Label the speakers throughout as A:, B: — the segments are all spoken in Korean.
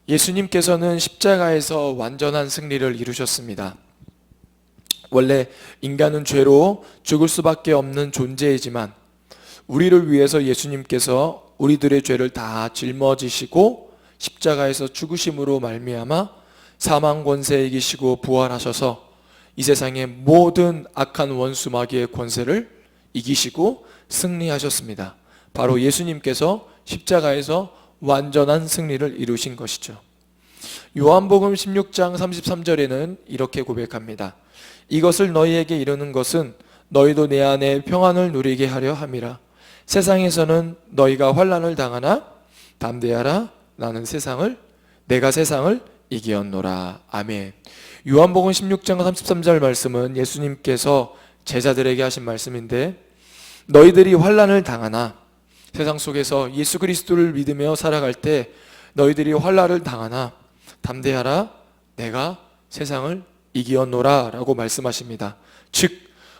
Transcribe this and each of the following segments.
A: 예수님께서는 십자가에서 완전한 승리를 이루셨습니다. 원래 인간은 죄로 죽을 수밖에 없는 존재이지만 우리를 위해서 예수님께서 우리들의 죄를 다 짊어지시고 십자가에서 죽으심으로 말미암아 사망 권세 이기시고 부활하셔서 이 세상의 모든 악한 원수 마귀의 권세를 이기시고 승리하셨습니다. 바로 예수님께서 십자가에서 완전한 승리를 이루신 것이죠. 요한복음 16장 33절에는 이렇게 고백합니다. 이것을 너희에게 이르는 것은 너희도 내 안에 평안을 누리게 하려 함이라. 세상에서는 너희가 환난을 당하나 담대하라. 내가 세상을 이기었노라. 아멘. 요한복음 16장 33절 말씀은 예수님께서 제자들에게 하신 말씀인데, 너희들이 환난을 당하나, 세상 속에서 예수 그리스도를 믿으며 살아갈 때 너희들이 환난을 당하나 담대하라. 내가 세상을 이기었노라 라고 말씀하십니다. 즉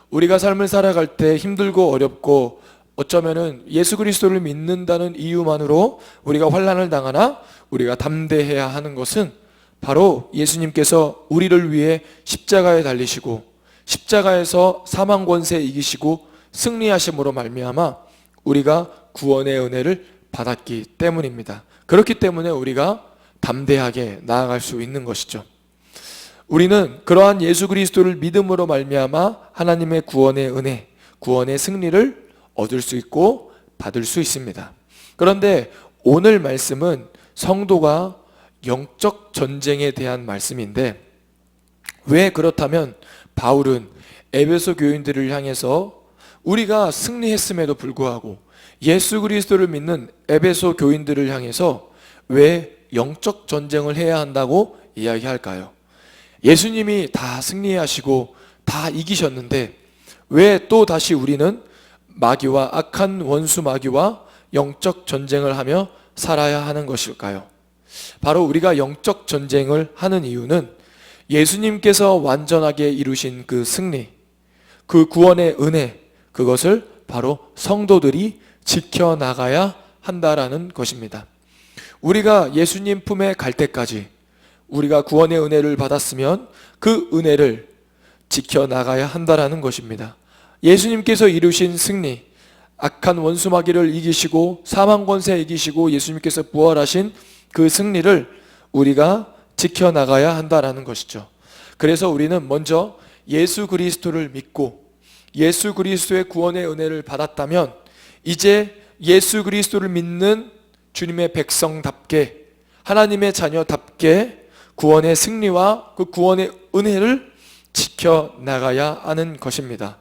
A: 우리가 삶을 살아갈 때 힘들고 어렵고 어쩌면은 예수 그리스도를 믿는다는 이유만으로 우리가 환난을 당하나 우리가 담대해야 하는 것은 바로 예수님께서 우리를 위해 십자가에 달리시고 십자가에서 사망 권세 이기시고 승리하심으로 말미암아 우리가 구원의 은혜를 받았기 때문입니다. 그렇기 때문에 우리가 담대하게 나아갈 수 있는 것이죠. 우리는 그러한 예수 그리스도를 믿음으로 말미암아 하나님의 구원의 은혜, 구원의 승리를 얻을 수 있고 받을 수 있습니다. 그런데 오늘 말씀은 성도가 영적 전쟁에 대한 말씀인데, 왜 그렇다면 바울은 에베소 교인들을 향해서 우리가 승리했음에도 불구하고 예수 그리스도를 믿는 에베소 교인들을 향해서 왜 영적 전쟁을 해야 한다고 이야기할까요? 예수님이 다 승리하시고 다 이기셨는데 왜 또 다시 우리는 마귀와 악한 원수 마귀와 영적 전쟁을 하며 살아야 하는 것일까요? 바로 우리가 영적 전쟁을 하는 이유는 예수님께서 완전하게 이루신 그 승리, 그 구원의 은혜, 그것을 바로 성도들이 지켜나가야 한다라는 것입니다. 우리가 예수님 품에 갈 때까지 우리가 구원의 은혜를 받았으면 그 은혜를 지켜나가야 한다라는 것입니다. 예수님께서 이루신 승리, 악한 원수 마귀를 이기시고 사망 권세 이기시고 예수님께서 부활하신 그 승리를 우리가 지켜나가야 한다라는 것이죠. 그래서 우리는 먼저 예수 그리스도를 믿고 예수 그리스도의 구원의 은혜를 받았다면 이제 예수 그리스도를 믿는 주님의 백성답게, 하나님의 자녀답게 구원의 승리와 그 구원의 은혜를 지켜나가야 하는 것입니다.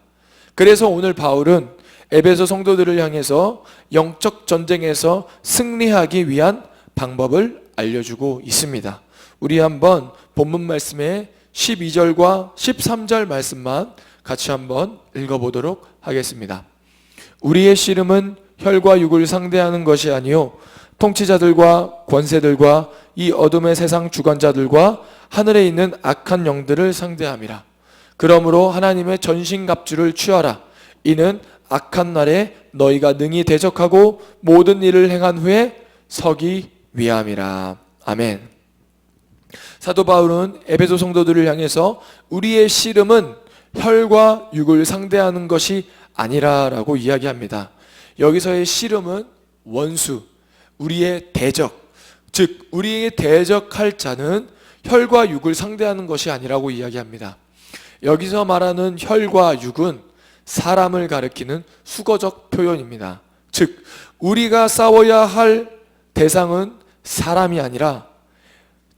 A: 그래서 오늘 바울은 에베소 성도들을 향해서 영적 전쟁에서 승리하기 위한 방법을 알려주고 있습니다. 우리 한번 본문 말씀의 12절과 13절 말씀만 같이 한번 읽어보도록 하겠습니다. 우리의 씨름은 혈과 육을 상대하는 것이 아니요 통치자들과 권세들과 이 어둠의 세상 주관자들과 하늘에 있는 악한 영들을 상대함이라. 그러므로 하나님의 전신갑주를 취하라. 이는 악한 날에 너희가 능히 대적하고 모든 일을 행한 후에 서기 위함이라. 아멘. 사도 바울은 에베소 성도들을 향해서 우리의 씨름은 혈과 육을 상대하는 것이 아니라라고 이야기합니다. 여기서의 씨름은 원수, 우리의 대적, 즉 우리에게 대적할 자는 혈과 육을 상대하는 것이 아니라고 이야기합니다. 여기서 말하는 혈과 육은 사람을 가리키는 수거적 표현입니다. 즉 우리가 싸워야 할 대상은 사람이 아니라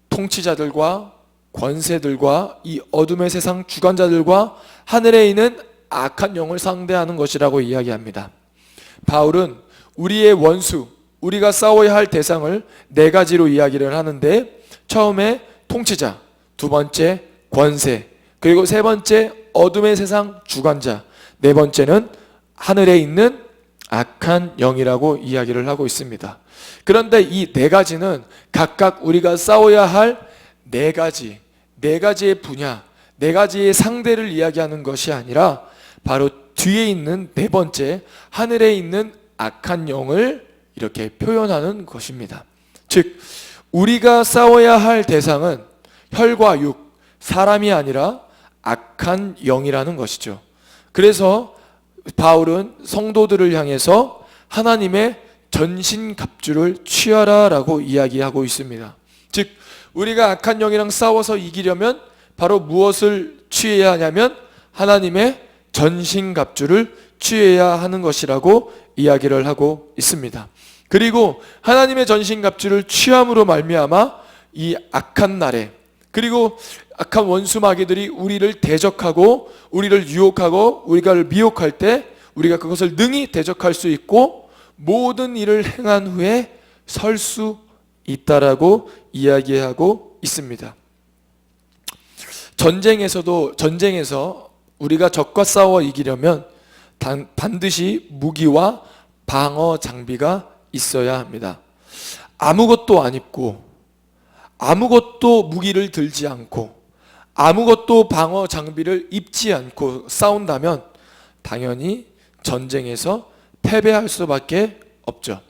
A: 통치자들과 권세들과 이 어둠의 세상 주관자들과 하늘에 있는 악한 영을 상대하는 것이라고 이야기합니다. 바울은 우리의 원수, 우리가 싸워야 할 대상을 네 가지로 이야기를 하는데, 처음에 통치자, 두 번째 권세, 그리고 세 번째 어둠의 세상 주관자, 네 번째는 하늘에 있는 악한 영이라고 이야기를 하고 있습니다. 그런데 이 네 가지는 각각 우리가 싸워야 할 네 가지의 분야, 네 가지의 상대를 이야기하는 것이 아니라 바로 뒤에 있는 네 번째 하늘에 있는 악한 영을 이렇게 표현하는 것입니다. 즉 우리가 싸워야 할 대상은 혈과 육, 사람이 아니라 악한 영이라는 것이죠. 그래서 바울은 성도들을 향해서 하나님의 전신갑주를 취하라라고 이야기하고 있습니다. 즉 우리가 악한 영이랑 싸워서 이기려면 바로 무엇을 취해야 하냐면 하나님의 전신갑주를 취해야 하는 것이라고 이야기를 하고 있습니다. 그리고 하나님의 전신갑주를 취함으로 말미암아 이 악한 날에, 그리고 악한 원수 마귀들이 우리를 대적하고 우리를 유혹하고 우리가 미혹할 때 우리가 그것을 능히 대적할 수 있고 모든 일을 행한 후에 설 수 있다라고 이야기하고 있습니다. 전쟁에서 우리가 적과 싸워 이기려면 반드시 무기와 방어 장비가 있어야 합니다. 아무것도 안 입고 아무것도 무기를 들지 않고 아무것도 방어 장비를 입지 않고 싸운다면 당연히 전쟁에서 패배할 수밖에 없죠.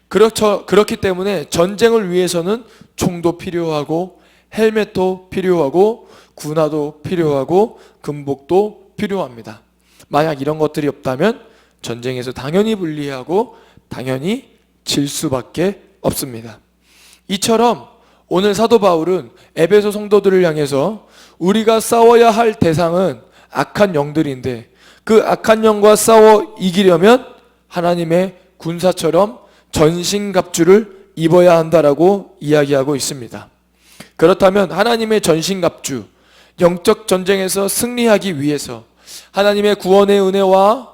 A: 그렇기 때문에 전쟁을 위해서는 총도 필요하고 헬멧도 필요하고 군화도 필요하고 금복도 필요합니다. 만약 이런 것들이 없다면 전쟁에서 당연히 불리하고 당연히 질 수밖에 없습니다. 이처럼 오늘 사도 바울은 에베소 성도들을 향해서 우리가 싸워야 할 대상은 악한 영들인데 그 악한 영과 싸워 이기려면 하나님의 군사처럼 전신갑주를 입어야 한다라고 이야기하고 있습니다. 그렇다면 하나님의 전신갑주, 영적 전쟁에서 승리하기 위해서 하나님의 구원의 은혜와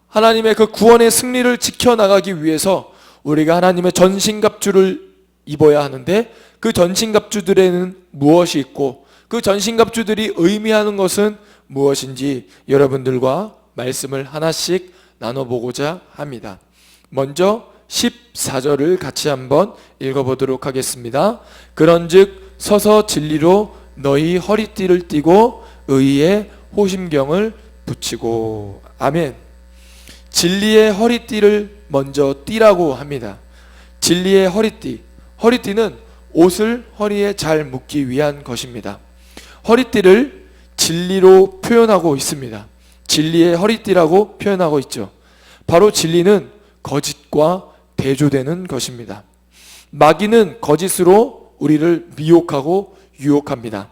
A: 하나님의 그 구원의 승리를 지켜나가기 위해서 우리가 하나님의 전신갑주를 입어야 하는데 그 전신갑주들에는 무엇이 있고 그 전신갑주들이 의미하는 것은 무엇인지 여러분들과 말씀을 하나씩 나눠보고자 합니다. 먼저 14절을 같이 한번 읽어보도록 하겠습니다. 그런즉 서서 진리로 너희 허리띠를 띠고 의의 호심경을 붙이고. 아멘. 진리의 허리띠를 먼저 띠라고 합니다. 진리의 허리띠. 허리띠는 옷을 허리에 잘 묶기 위한 것입니다. 허리띠를 진리로 표현하고 있습니다. 진리의 허리띠라고 표현하고 있죠. 바로 진리는 거짓과 대조되는 것입니다. 마귀는 거짓으로 우리를 미혹하고 유혹합니다.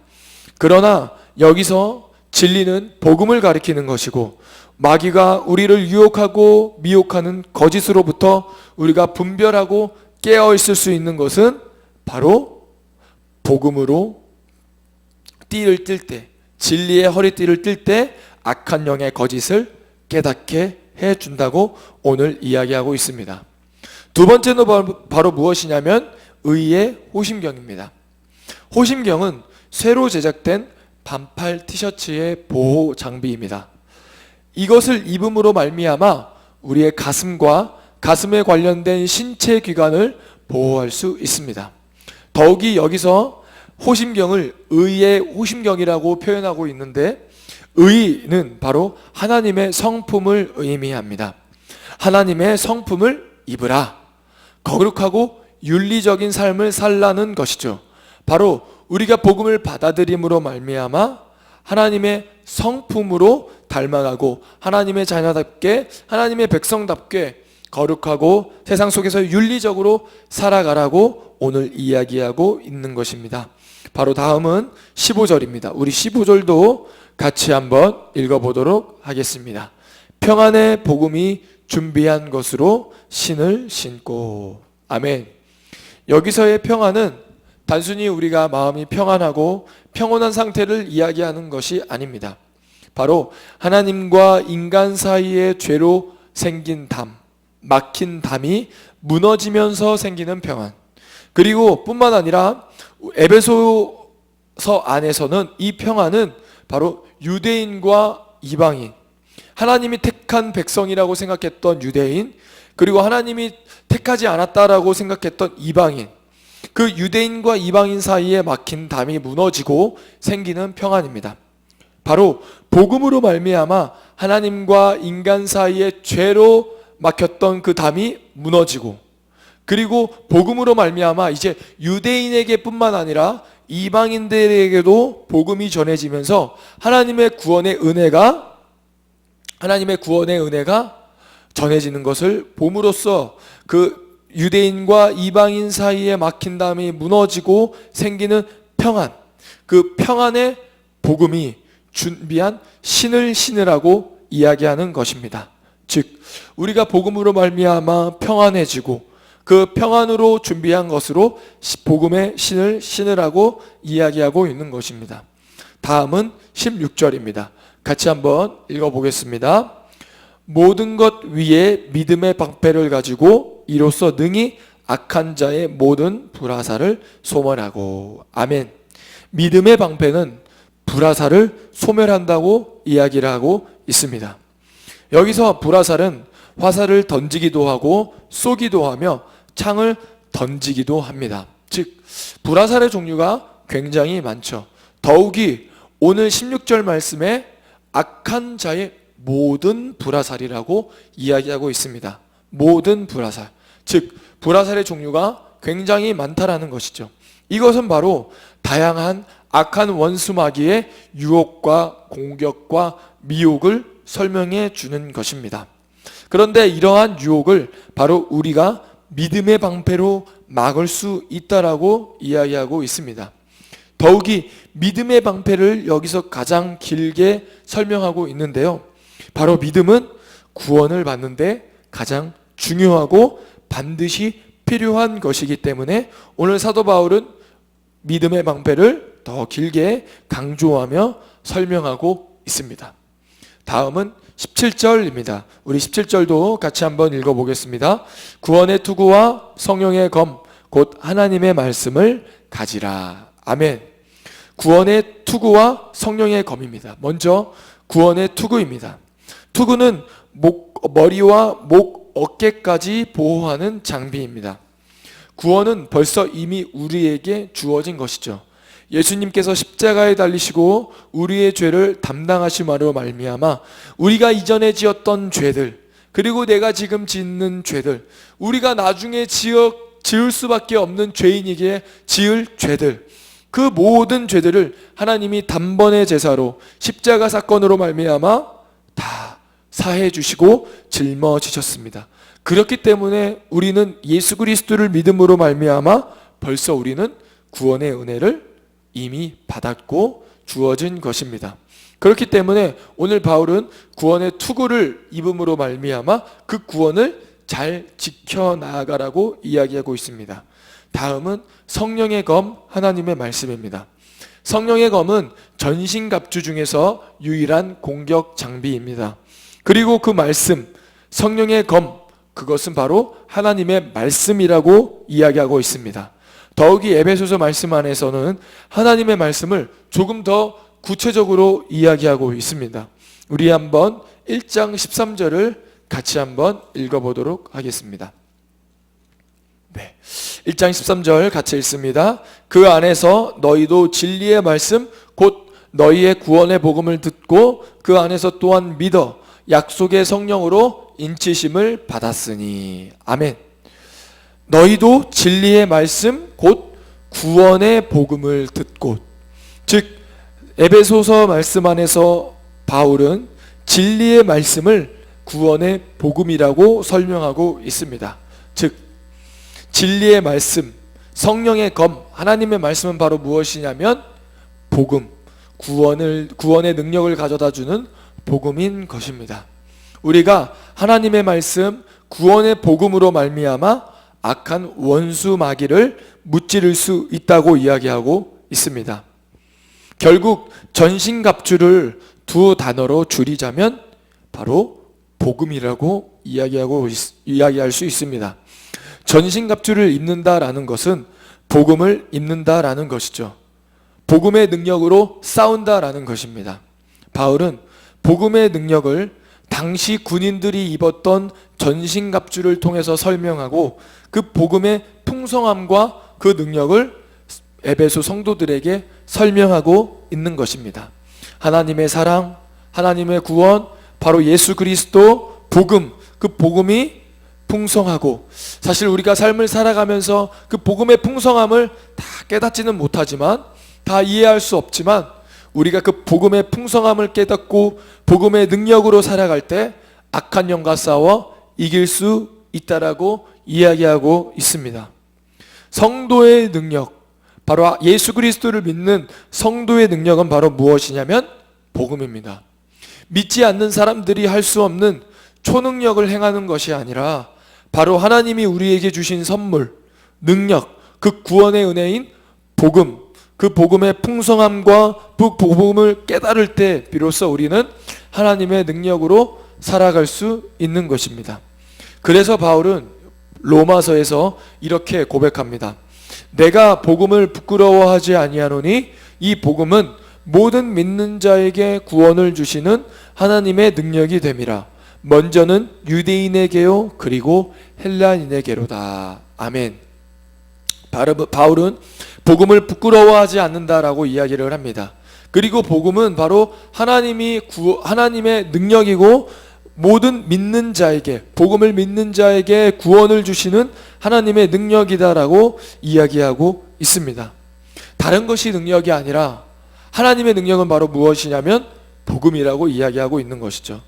A: 그러나 여기서 진리는 복음을 가리키는 것이고 마귀가 우리를 유혹하고 미혹하는 거짓으로부터 우리가 분별하고 깨어 있을 수 있는 것은 바로 복음으로 띠를 뜰 때, 진리의 허리띠를 뜰 때 악한 영의 거짓을 깨닫게 해준다고 오늘 이야기하고 있습니다. 두 번째는 바로 무엇이냐면 의의 호심경입니다. 호심경은 쇠로 제작된 반팔 티셔츠의 보호 장비입니다. 이것을 입음으로 말미암아 우리의 가슴과 가슴에 관련된 신체 기관을 보호할 수 있습니다. 더욱이 여기서 호심경을 의의 호심경이라고 표현하고 있는데 의는 바로 하나님의 성품을 의미합니다. 하나님의 성품을 입으라. 거룩하고 윤리적인 삶을 살라는 것이죠. 바로 우리가 복음을 받아들임으로 말미암아 하나님의 성품으로 닮아가고 하나님의 자녀답게 하나님의 백성답게 거룩하고 세상 속에서 윤리적으로 살아가라고 오늘 이야기하고 있는 것입니다. 바로 다음은 15절입니다. 우리 15절도 같이 한번 읽어보도록 하겠습니다. 평안의 복음이 준비한 것으로 신을 신고. 아멘. 여기서의 평안은 단순히 우리가 마음이 평안하고 평온한 상태를 이야기하는 것이 아닙니다. 바로 하나님과 인간 사이의 죄로 생긴 담, 막힌 담이 무너지면서 생기는 평안. 그리고 뿐만 아니라 에베소서 안에서는 이 평안은 바로 유대인과 이방인, 하나님이 택한 백성이라고 생각했던 유대인, 그리고 하나님이 택하지 않았다라고 생각했던 이방인, 그 유대인과 이방인 사이에 막힌 담이 무너지고 생기는 평안입니다. 바로 복음으로 말미암아 하나님과 인간 사이의 죄로 막혔던 그 담이 무너지고, 그리고 복음으로 말미암아 이제 유대인에게뿐만 아니라 이방인들에게도 복음이 전해지면서 하나님의 구원의 은혜가 전해지는 것을 봄으로써 그 유대인과 이방인 사이에 막힌 담이 무너지고 생기는 평안, 그 평안의 복음이 준비한 신을 신으라고 이야기하는 것입니다. 즉 우리가 복음으로 말미암아 평안해지고 그 평안으로 준비한 것으로 복음의 신을 신으라고 이야기하고 있는 것입니다. 다음은 16절입니다. 같이 한번 읽어보겠습니다. 모든 것 위에 믿음의 방패를 가지고 이로써 능히 악한 자의 모든 불화살을 소멸하고. 아멘. 믿음의 방패는 불화살을 소멸한다고 이야기를 하고 있습니다. 여기서 불화살은 화살을 던지기도 하고 쏘기도 하며 창을 던지기도 합니다. 즉 불화살의 종류가 굉장히 많죠. 더욱이 오늘 16절 말씀에 악한 자의 모든 불화살이라고 이야기하고 있습니다. 모든 불화살, 즉 불화살의 종류가 굉장히 많다라는 것이죠. 이것은 바로 다양한 악한 원수 마귀의 유혹과 공격과 미혹을 설명해 주는 것입니다. 그런데 이러한 유혹을 바로 우리가 믿음의 방패로 막을 수 있다라고 이야기하고 있습니다. 더욱이 믿음의 방패를 여기서 가장 길게 설명하고 있는데요. 바로 믿음은 구원을 받는데 가장 중요하고 반드시 필요한 것이기 때문에 오늘 사도 바울은 믿음의 방패를 더 길게 강조하며 설명하고 있습니다. 다음은 17절입니다. 우리 17절도 같이 한번 읽어보겠습니다. 구원의 투구와 성령의 검 곧 하나님의 말씀을 가지라. 아멘. 구원의 투구와 성령의 검입니다. 먼저 구원의 투구입니다. 투구는 머리와 목, 어깨까지 보호하는 장비입니다. 구원은 벌써 이미 우리에게 주어진 것이죠. 예수님께서 십자가에 달리시고 우리의 죄를 담당하심으로 말미암아 우리가 이전에 지었던 죄들, 그리고 내가 지금 짓는 죄들, 우리가 나중에 지을 수밖에 없는 죄인에게 지을 죄들, 그 모든 죄들을 하나님이 단번에 제사로 십자가 사건으로 말미암아 다 사해 주시고 짊어지셨습니다. 그렇기 때문에 우리는 예수 그리스도를 믿음으로 말미암아 벌써 우리는 구원의 은혜를 이미 받았고 주어진 것입니다. 그렇기 때문에 오늘 바울은 구원의 투구를 입음으로 말미암아 그 구원을 잘 지켜나가라고 이야기하고 있습니다. 다음은 성령의 검, 하나님의 말씀입니다. 성령의 검은 전신갑주 중에서 유일한 공격 장비입니다. 그리고 그 말씀, 성령의 검, 그것은 바로 하나님의 말씀이라고 이야기하고 있습니다. 더욱이 에베소서 말씀 안에서는 하나님의 말씀을 조금 더 구체적으로 이야기하고 있습니다. 우리 한번 1장 13절을 같이 한번 읽어보도록 하겠습니다. 네, 1장 13절 같이 읽습니다. 그 안에서 너희도 진리의 말씀 곧 너희의 구원의 복음을 듣고 그 안에서 또한 믿어 약속의 성령으로 인치심을 받았으니. 아멘. 너희도 진리의 말씀 곧 구원의 복음을 듣고, 즉 에베소서 말씀 안에서 바울은 진리의 말씀을 구원의 복음이라고 설명하고 있습니다. 즉 진리의 말씀, 성령의 검, 하나님의 말씀은 바로 무엇이냐면 복음, 구원의 능력을 가져다 주는 복음인 것입니다. 우리가 하나님의 말씀, 구원의 복음으로 말미암아 악한 원수 마귀를 무찌를 수 있다고 이야기하고 있습니다. 결국 전신갑주를 두 단어로 줄이자면 바로 복음이라고 이야기할 수 있습니다. 전신갑주를 입는다라는 것은 복음을 입는다라는 것이죠. 복음의 능력으로 싸운다라는 것입니다. 바울은 복음의 능력을 당시 군인들이 입었던 전신갑주를 통해서 설명하고 그 복음의 풍성함과 그 능력을 에베소 성도들에게 설명하고 있는 것입니다. 하나님의 사랑, 하나님의 구원, 바로 예수 그리스도 복음, 그 복음이 풍성하고, 사실 우리가 삶을 살아가면서 그 복음의 풍성함을 다 깨닫지는 못하지만, 다 이해할 수 없지만, 우리가 그 복음의 풍성함을 깨닫고 복음의 능력으로 살아갈 때 악한 영과 싸워 이길 수 있다라고 이야기하고 있습니다. 성도의 능력, 바로 예수 그리스도를 믿는 성도의 능력은 바로 무엇이냐면 복음입니다. 믿지 않는 사람들이 할 수 없는 초능력을 행하는 것이 아니라 바로 하나님이 우리에게 주신 선물, 능력, 그 구원의 은혜인 복음, 그 복음의 풍성함과 그 복음을 깨달을 때 비로소 우리는 하나님의 능력으로 살아갈 수 있는 것입니다. 그래서 바울은 로마서에서 이렇게 고백합니다. 내가 복음을 부끄러워하지 아니하노니 이 복음은 모든 믿는 자에게 구원을 주시는 하나님의 능력이 됨이라. 먼저는 유대인에게요 그리고 헬라인에게로다. 아멘. 바울은 복음을 부끄러워하지 않는다라고 이야기를 합니다. 그리고 복음은 바로 하나님의 능력이고 모든 믿는 자에게, 복음을 믿는 자에게 구원을 주시는 하나님의 능력이다라고 이야기하고 있습니다. 다른 것이 능력이 아니라 하나님의 능력은 바로 무엇이냐면 복음이라고 이야기하고 있는 것이죠.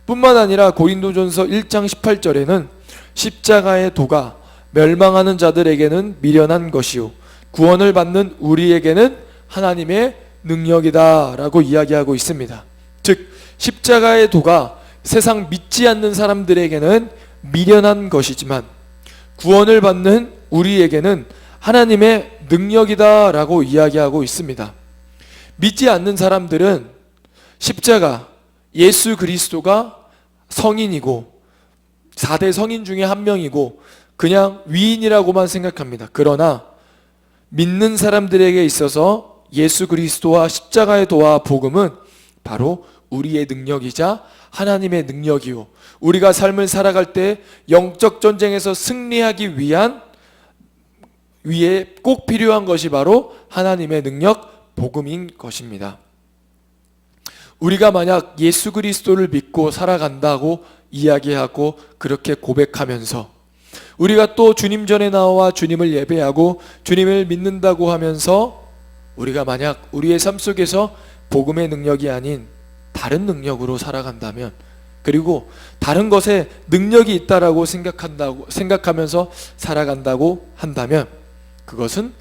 A: 뿐만 아니라 고린도전서 1장 18절에는 십자가의 도가 멸망하는 자들에게는 미련한 것이요 구원을 받는 우리에게는 하나님의 능력이다 라고 이야기하고 있습니다. 즉 십자가의 도가 세상 믿지 않는 사람들에게는 미련한 것이지만 구원을 받는 우리에게는 하나님의 능력이다 라고 이야기하고 있습니다. 믿지 않는 사람들은 십자가, 예수 그리스도가 성인이고 4대 성인 중에 한 명이고 그냥 위인이라고만 생각합니다. 그러나 믿는 사람들에게 있어서 예수 그리스도와 십자가의 도와 복음은 바로 우리의 능력이자 하나님의 능력이요 우리가 삶을 살아갈 때 영적 전쟁에서 승리하기 위에 꼭 필요한 것이 바로 하나님의 능력, 복음인 것입니다. 우리가 만약 예수 그리스도를 믿고 살아간다고 이야기하고 그렇게 고백하면서 우리가 또 주님 전에 나와 주님을 예배하고 주님을 믿는다고 하면서 우리가 만약 우리의 삶 속에서 복음의 능력이 아닌 다른 능력으로 살아간다면, 그리고 다른 것에 능력이 있다라고 생각하면서 살아간다고 한다면 그것은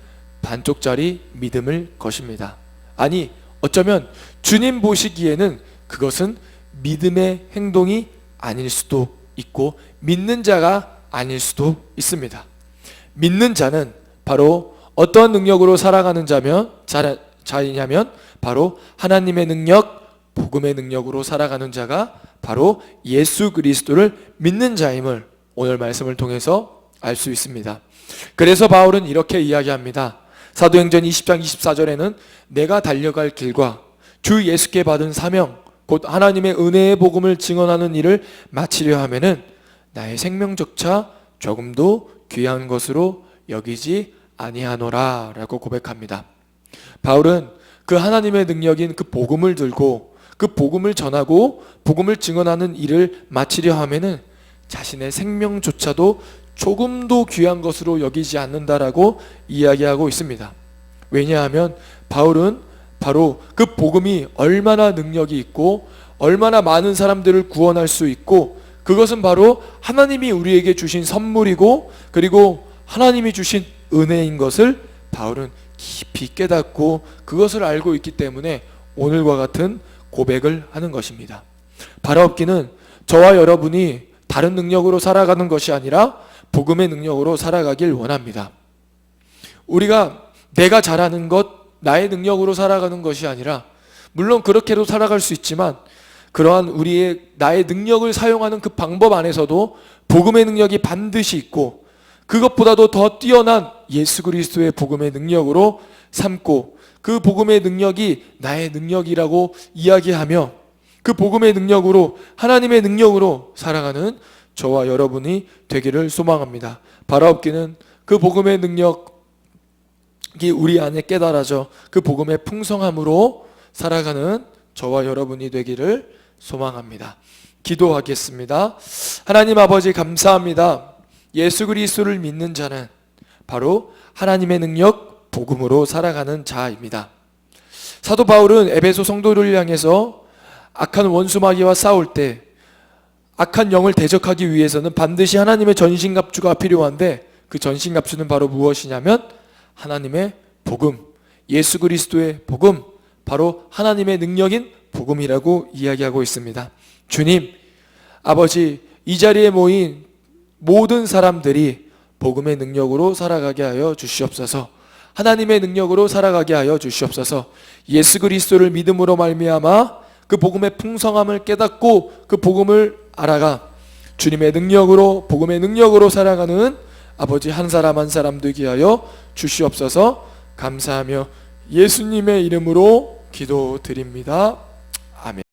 A: 반쪽짜리 믿음일 것입니다. 아니, 어쩌면 주님 보시기에는 그것은 믿음의 행동이 아닐 수도 있고 믿는 자가 아닐 수도 있습니다. 믿는 자는 바로 어떤 능력으로 살아가는 자이냐면 바로 하나님의 능력, 복음의 능력으로 살아가는 자가 바로 예수 그리스도를 믿는 자임을 오늘 말씀을 통해서 알 수 있습니다. 그래서 바울은 이렇게 이야기합니다. 사도행전 20장 24절에는 내가 달려갈 길과 주 예수께 받은 사명 곧 하나님의 은혜의 복음을 증언하는 일을 마치려 하면은 나의 생명조차 조금도 귀한 것으로 여기지 아니하노라 라고 고백합니다. 바울은 그 하나님의 능력인 그 복음을 들고 그 복음을 전하고 복음을 증언하는 일을 마치려 하면은 자신의 생명조차도 조금도 귀한 것으로 여기지 않는다라고 이야기하고 있습니다. 왜냐하면 바울은 바로 그 복음이 얼마나 능력이 있고 얼마나 많은 사람들을 구원할 수 있고 그것은 바로 하나님이 우리에게 주신 선물이고 그리고 하나님이 주신 은혜인 것을 바울은 깊이 깨닫고 그것을 알고 있기 때문에 오늘과 같은 고백을 하는 것입니다. 바라옵기는 저와 여러분이 다른 능력으로 살아가는 것이 아니라 복음의 능력으로 살아가길 원합니다. 우리가 내가 잘하는 것, 나의 능력으로 살아가는 것이 아니라 물론 그렇게도 살아갈 수 있지만 그러한 나의 능력을 사용하는 그 방법 안에서도 복음의 능력이 반드시 있고 그것보다도 더 뛰어난 예수 그리스도의 복음의 능력으로 삼고 그 복음의 능력이 나의 능력이라고 이야기하며 그 복음의 능력으로 하나님의 능력으로 살아가는 저와 여러분이 되기를 소망합니다. 바라옵기는 그 복음의 능력이 우리 안에 깨달아져 그 복음의 풍성함으로 살아가는 저와 여러분이 되기를 소망합니다. 기도하겠습니다. 하나님 아버지 감사합니다. 예수 그리스도를 믿는 자는 바로 하나님의 능력, 복음으로 살아가는 자입니다. 사도 바울은 에베소 성도를 향해서 악한 원수 마귀와 싸울 때 악한 영을 대적하기 위해서는 반드시 하나님의 전신갑주가 필요한데 그 전신갑주는 바로 무엇이냐면 하나님의 복음, 예수 그리스도의 복음, 바로 하나님의 능력인 복음이라고 이야기하고 있습니다. 주님, 아버지, 이 자리에 모인 모든 사람들이 복음의 능력으로 살아가게 하여 주시옵소서. 하나님의 능력으로 살아가게 하여 주시옵소서. 예수 그리스도를 믿음으로 말미암아 그 복음의 풍성함을 깨닫고 그 복음을 알아가 주님의 능력으로, 복음의 능력으로 살아가는 아버지 한 사람 한 사람 되게 하여 주시옵소서. 감사하며 예수님의 이름으로 기도드립니다. 아멘.